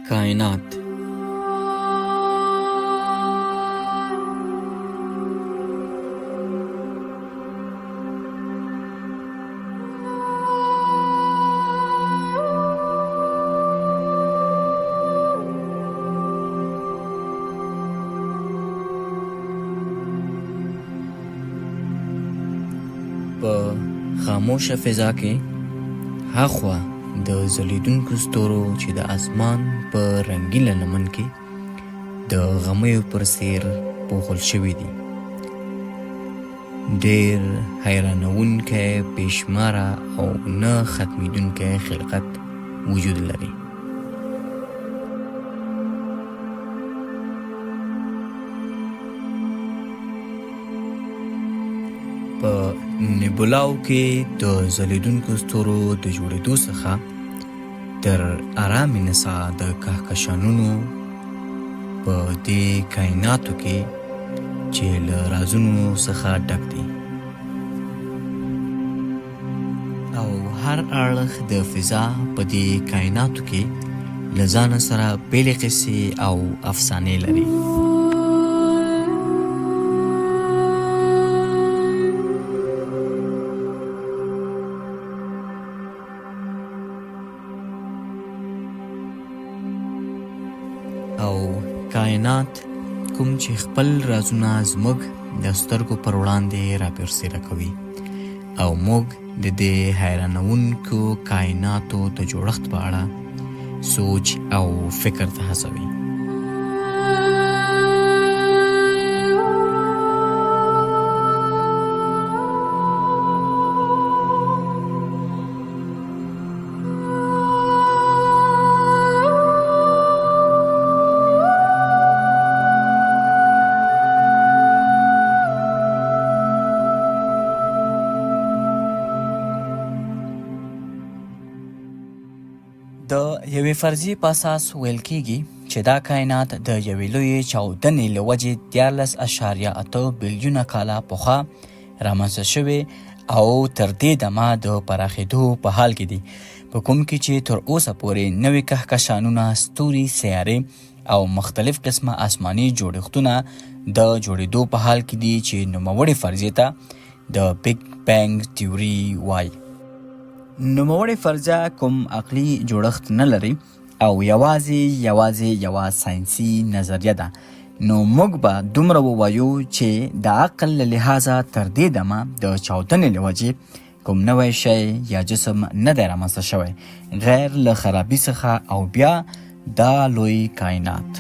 کائنات په خاموشه فضا کې هاخوا د ځلېدونکو ستورو چې د اسمان په رنګینه لمن کې د غمیو پر څیر پوښل شوي دي. ډېر حیرانوونکی بېشماره او نه ختمېدونکی خلقت وجود لري. په نیبولاو کې د ځلېدونکو ستورو د جوړېدو څخه تر ارامې نڅا د کهکشانونو په دې کائناتو کې چې له رازونو څخه ډک دي او هر اړخ د فضا په دې کائناتو کې له ځانه سره بېلې قصې او افسانې لري. او کائنات کوم چې خپل رازونه زموږ د سترګو پر وړاندې راپرسېره کوي او موږ د دې حیرانوونکو کائناتو د جوړښت په اړه سوچ او فکر ته هڅوي. د یوې فرضیې په اساس ویل کېږي چې دا کائنات د یوې لویې چاودنې له وجې 14.8 بلیونه کاله پخوا رامنځته شوې او تر دې دمه د پراخېدو په حال کې دي، په کوم کې چې تر اوسه پورې نوې کهکشانونه، ستوري، سیارې او مختلف قسمه آسماني جوړښتونه د جوړېدو په حال کې دي چې نوموړې فرضیې ته د بیگ بینګ تیوري وایي. نوموړې فرضیه کوم عقلي جوړښت نه لري او یوازې یوه ساینسي نظریه ده، نو موږ به دومره ووایو چې د عقل له لحاظه تر دې دمه د چاودنې له وجې کوم نوی شی یا جسم نه دی رامنځته شوی غیر له خرابي څخه او بیا دا لوی کائنات.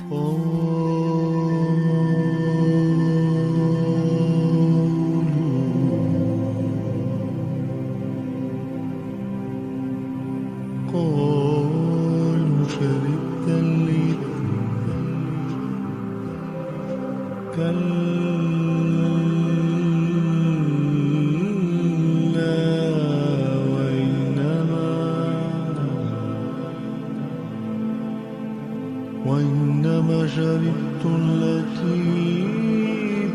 وإنما شربت التي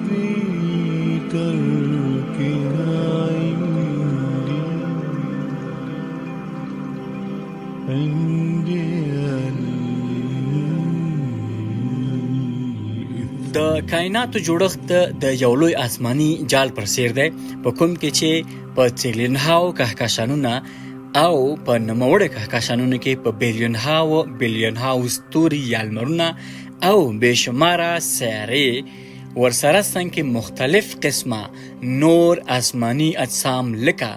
في تركها عندي د کائناتو جوړښت د یو لوی آسماني جال پر څیر دی، په کوم کې چې په تریلیونهاو کهکشانونه او په نوموړو کهکشانونو کې په بیلیونهاو ستوري یا لمرونه او بېشماره سیارې ورسره څنګ کې مختلف قسمه نور آسماني اجسام لکه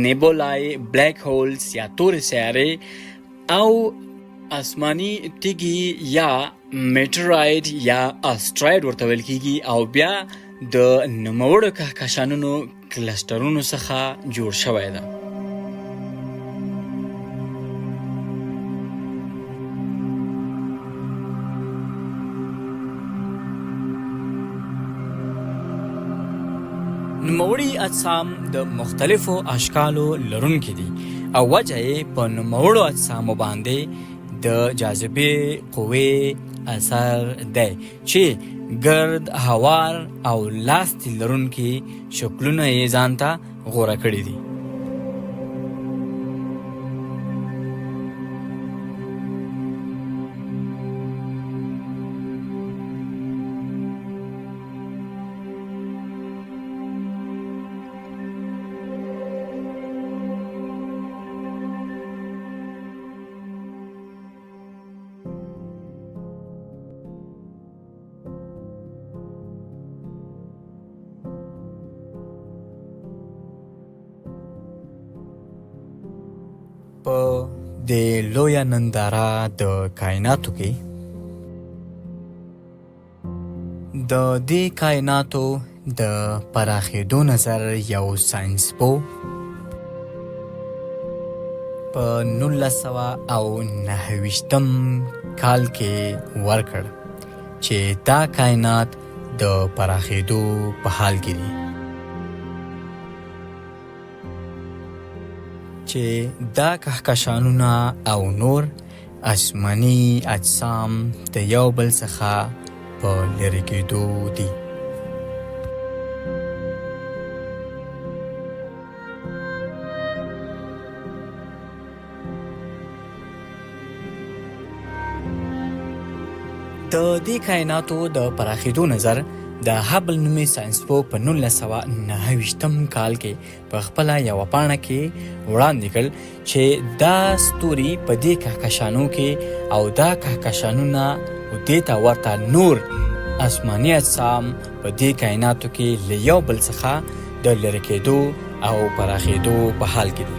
نیبولای، بلیک هولز یا تورې سیارې او آسماني تیږې یا میټرایډ یا اسټرایډ ورته ویل کېږي او بیا د نوموړو کهکشانونو کلسټرونو څخه جوړ شوی ده. نوموړي اجسام د مختلفو اشکالو لرونکي دي او وجه یې په نوموړو اجسامو باندې د جاذبې قوې اثر دی چې ګرد، هوار او لاستي لرونکي شکلونه یې ځان ته غوره کړي دي. په د لویه ننداره د کائناتو کې د دې کائناتو د پراخېدو نظر یو ساینسپو په 1929 کال کې ورکړ چې دا کائنات د پراخېدو په حال کې دي، چې دا کهکشانونه او نور آسماني اجسام د یو بل څخه په لرې کېدو دي. د دې کائناتو د پراخېدو نظر د هبل نومي ساینسپو په 1929 کال کې په خپله یوه پاڼه کې وړاندې کړ چې دا ستوري په دې کهکشانو کې او دا کهکشانونه دې ته ورته نور آسماني اجسام په دې کائناتو کې له یو بل څخه د لرې کېدو او پراخېدو په حال کې دي.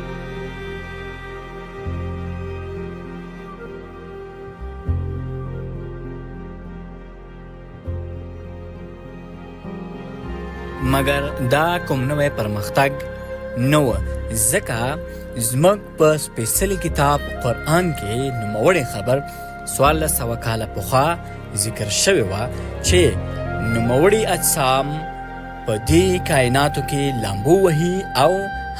مګر دا کوم نوی پرمختګ نه و، ځکه زموږ په سپېڅلي کتاب قرآن کې نوموړی خبر 1400 کاله پخوا ذکر شوی وه چې نوموړي اجسام په دې کائناتو کې لامبو وهي او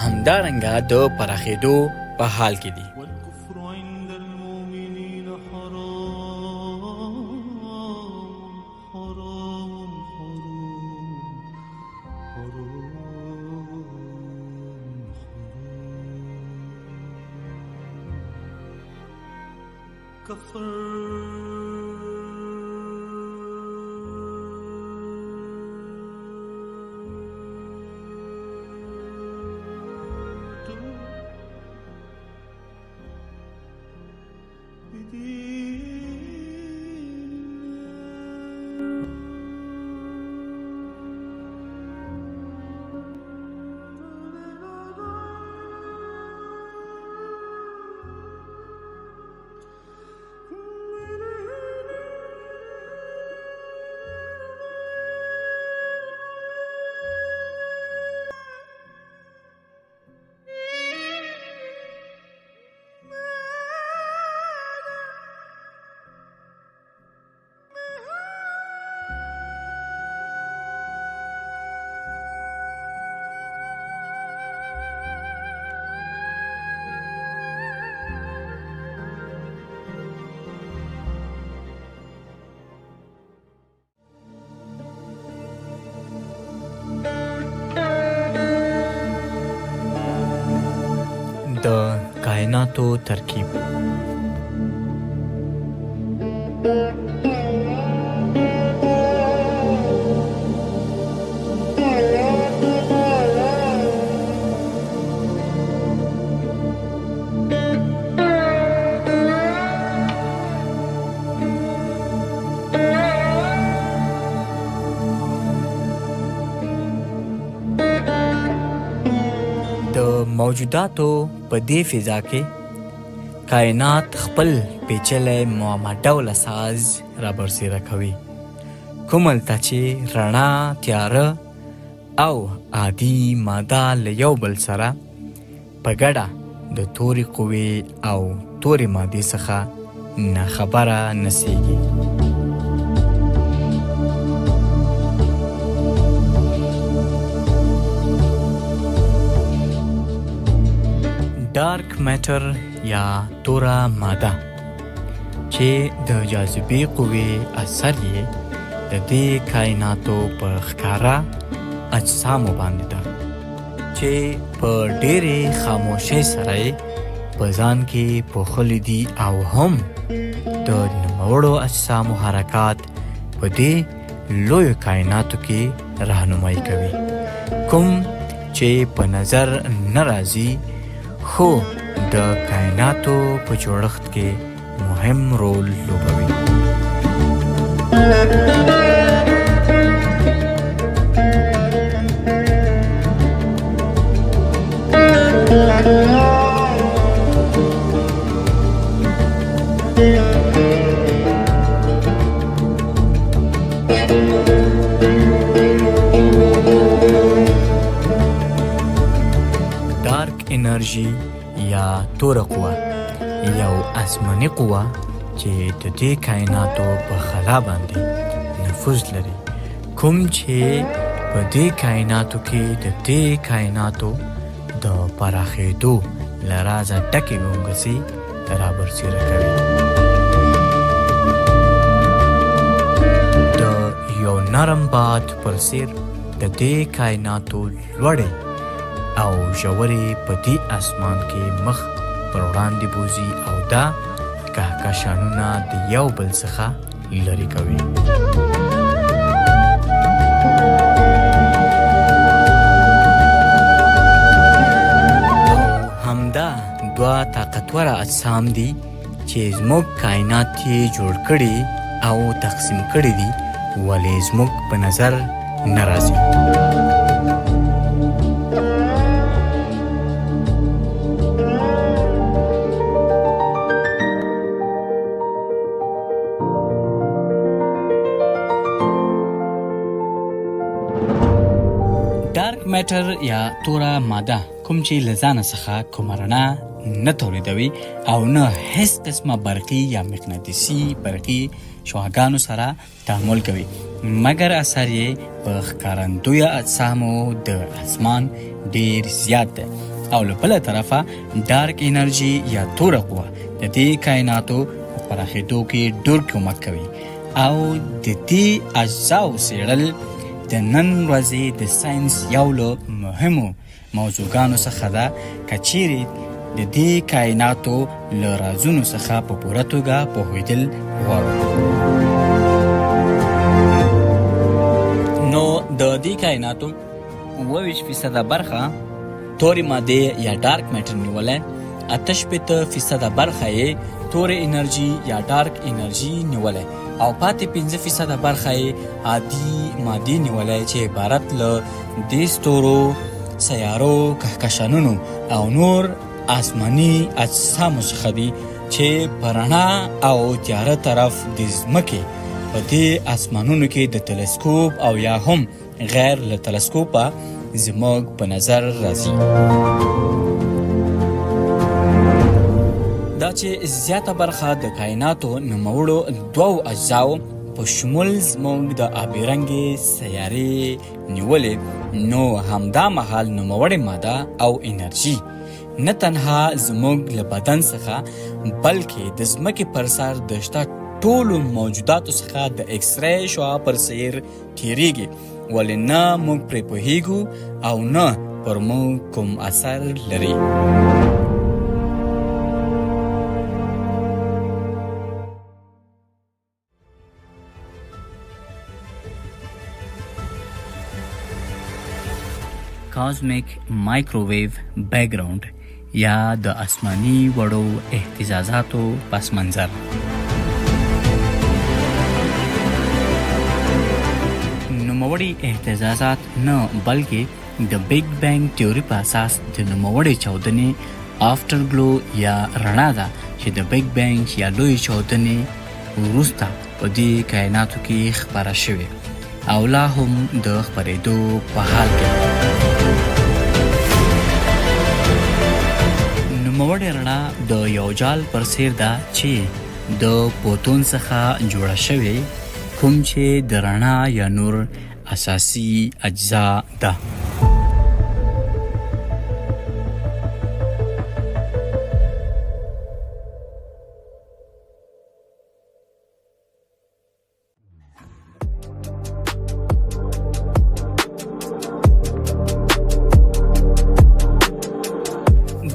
همدارنګه د پراخېدو په حال کې دي. والكفر عند المؤمنين حرام حرام د کائناتو ترکیب. موجوداتو په دې فضا کې کائنات خپل پیچلی معما ډوله ساز را برسېره کوي، کوملته چې رڼا، تیاره او عادي ماده له یو بل سره په ګډه د تورې قوې او تورې مادې څخه ناخبره نڅېږي. ډارک میټر یا توره ماده چې د جاذبې قوې اثر یې د دې کائناتو په ښکاره اجسامو باندې ده، چې په ډېرې خاموشۍ سره یې په ځان کې پوښلي دي او هم د نوموړو اجسامو حرکات په دې لویو کائناتو کې راهنمایي کوي، کوم چې په نظر نه راځي خو د کائناتو په جوړښت کې مهم رول لوبوي. انرژي یا توره قوه یو آسماني قوه چې د دې کائناتو په خلا باندې نفوذ لري، کوم چې په دې کائناتو کې د دې کائناتو د پراخېدو له رازه ډکې ګونګسې رابرسېره کوي. د یو نرم باد پر څېر د دې کائناتو لوړې او ژورې په دې اسمان کې مخ پر وړاندې بوځي او دا کهکشانونه د یو بل څخه لرې کوي. همدا دوه طاقتوره اجسام دي چې زموږ کائنات یې جوړ کړي او تقسیم کړي دي، ولې زموږ په نظر نه راځي. ډارک میټر یا توره ماده کوم چې له ځانه څخه کومه رڼا نه تولیدوي او نه هیڅ قسمه برقي یا مقناطیسي برقي شعاعګانو سره تعامل کوي، مګر اثر یې په ښکارندویه اجسامو د اسمان ډیر زیات دی. او له بله طرفه ډارک انرژي یا توره قوه د دې کائناتو په پراخېدو کې ډېر کومک کوي او د دې اجزاو څېړل د نن ورځې د ساينس یو له مهمو موضوعګانو څخه ده، که چیرې د دې کائناتو له رازونو څخه په پوره توګه پوهېدل غواړو. نو د دې کائناتو 28% برخه تورې مادې یا ډارک میټر نیولې، 88% برخه یې تورې انرژي یا ډارک انرژي نیولې او پاتې 15% برخه یې عادي مادي نیولې چې عبارت له دې ستورو، سیارو، کهکشانونو او نور آسماني اجسامو څخه دي چې په رڼا او تیاره طرف د ځمکې په دې اسمانونو کې د تلسکوپ او یا هم غیر له تلسکوپه زموږ په نظر راځي. دا چې زیاته برخه د کائناتو نوموړو دوو اجزاو په شمول زموږ د آبي رنګې سیارې نیولې، نو همدا مهال نوموړې ماده او انرژي نه تنها زموږ له بدن څخه بلکې د ځمکې پر سر د شته ټولو موجوداتو څخه د ایکس ری شعاع پر څېر تیریږي، ولې نه موږ پرې پوهیږو او نه پر موږ کوم اثر لري. کازمیک مایکروویو بیکګراوند یا د آسماني وړو اهتزازاتو پس منظر. نوموړي اهتزازات نه بلکې د بیگ بینګ تیوري په اساس د نوموړي چاودنې آفټر ګلو یا رڼا ده چې د بیگ بینګ یا لوی چاودنې وروسته په دې کائناتو کې خپره شوې او لا هم د خپرېدو په حال کې. نوموړې رڼا د یو جال پر څېر ده چې د پوتون څخه جوړه شوې، کوم چې د رڼا یا نور اساسي اجزا ده.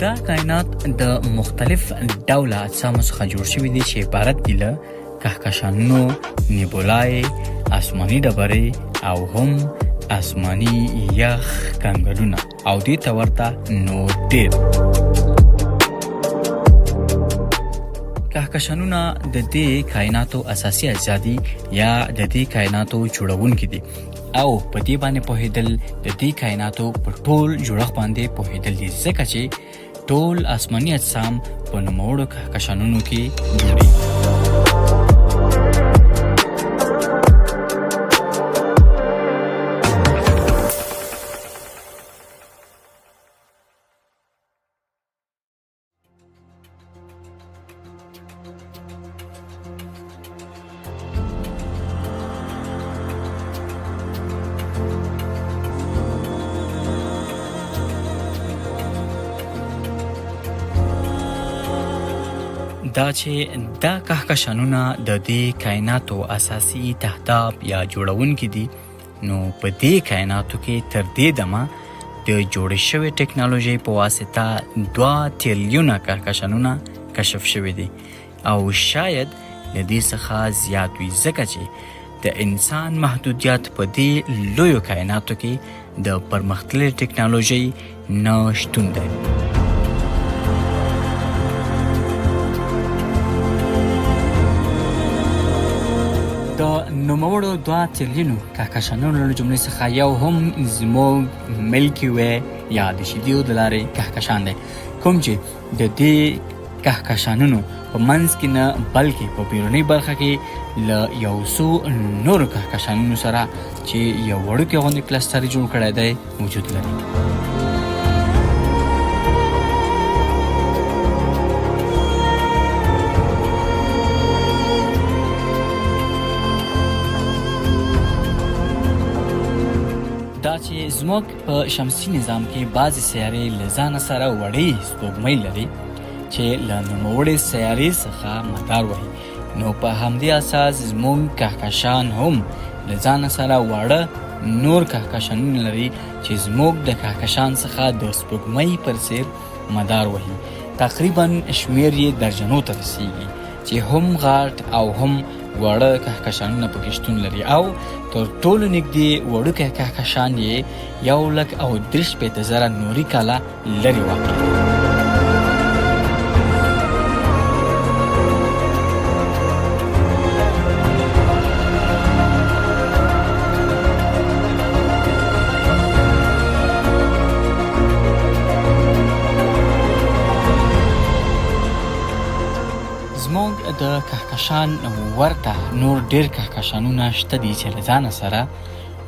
دا کائنات د مختلف ډوله اجسامو څخه جوړ شوي دي چې عبارت دي له کهکشانونو، نیبولای، آسماني ډبرې او هم آسماني یخ کنګلونه او دې ته ورته نور ډېر. کهکشانونه د دې کائناتو اساسي اجزا دي یا د دې کائناتو جوړونکي دي او په دې باندې پوهېدل د دې کائناتو په ټول جوړښت باندې پوهېدل دي، ځکه چې ټول آسماني اجسام په نوموړو کهکشانونو کې جوړېږي. دا چې دا کهکشانونه د دې کائناتو اساسي تهداب یا جوړونکي دي، نو په دې کائناتو کې تر دې دمه د جوړې شوې ټکنالوژۍ په واسطه 2 تریلیونه کهکشانونه کشف شوي دي او شاید له دې څخه زیات وي، ځکه چې د انسان محدودیت په دې لویو کائناتو کې د پرمختللې ټکنالوژۍ نه شتون دی. د نوموړو 2 تریلیونو کهکشانونو له جملې څخه یو هم زموږ ملکی وی یا د شیدیو د لارې کهکشان دی، کوم چې د دې کهکشانونو په منځ کې نه بلکې په بیرونی برخه کې له یو څو نورو کهکشانونو سره چې یو وړوکی غوندې کلستر جوړ کړی دی وجود لري. دا چې زموږ په شمسي نظام کې بعضې سیارې له ځانه سره وړې سپوږمۍ لري چې له نوموړې سیارې څخه مدار وهي، نو په همدې اساس زموږ کهکشان هم له ځانه سره واړه نور کهکشانونه لري چې زموږ د کهکشان څخه د سپوږمۍ پر څیر مدار وهي. تقریبا شمیر یې درجنو ته رسیږي چې هم غاټ او هم واړه کهکشانونه پکې شتون لري او تر ټولو نږدې وړوکی کهکشان یې 1,33,000 نوري کاله لرې واقع دی. زموږ د کهکشان ورته نور ډیر کهکشانونه شته دي چې له ځانه سره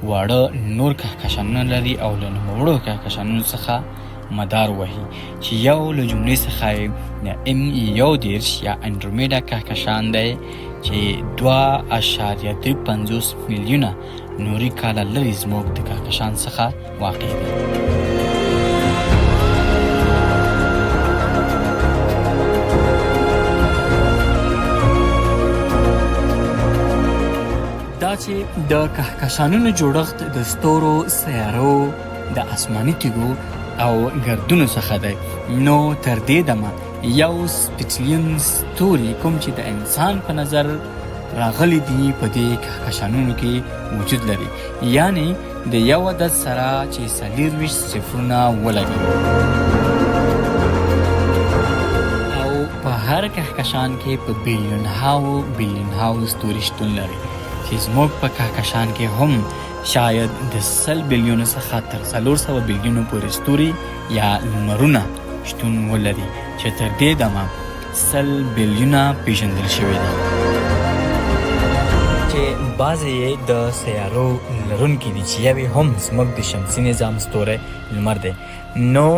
واړه نور کهکشانونه لري او له نوموړو کهکشانونو څخه مدار وهي، چې یو له جملې څخه یې د M11 یا انډرومیډا کهکشان دی چې 2.35 میلیونه نوري کاله لرې زموږ د کهکشان څخه واقع دی. دا چې د کهکشانونو جوړښت د ستورو، سیارو، د آسماني تیږو او ګردونو څخه دی، نو تر دې دمه یو سپیټلیون ستوري کوم چې د انسان په نظر راغلي دي په دې کهکشانونو کې وجود لري، یعنی د یو عدد سره چې 24 صفرونه ولګي او په هر کهکشان کې په بیلیون هاو ستوري شتون لري، چې زموږ په کهکشان کې هم شاید د 100 بیلیونو څخه تر 400 بیلیونو پورې ستوري یا لمرونه شتون ولري، چې تر دې دمه 100 بیلیونه پیژندل شوي دي، چې بعضې یې د سیارو لرونکي دي چې یوې هم زموږ د شمسي نظام ستوری لمر دی. نو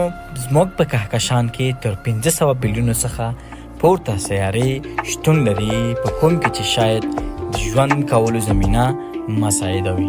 زموږ په کهکشان کې تر 500 بیلیونو څخه پورته سیارې شتون لري په کوم کې چې شاید ژوند کولو زمینه مساعده وي.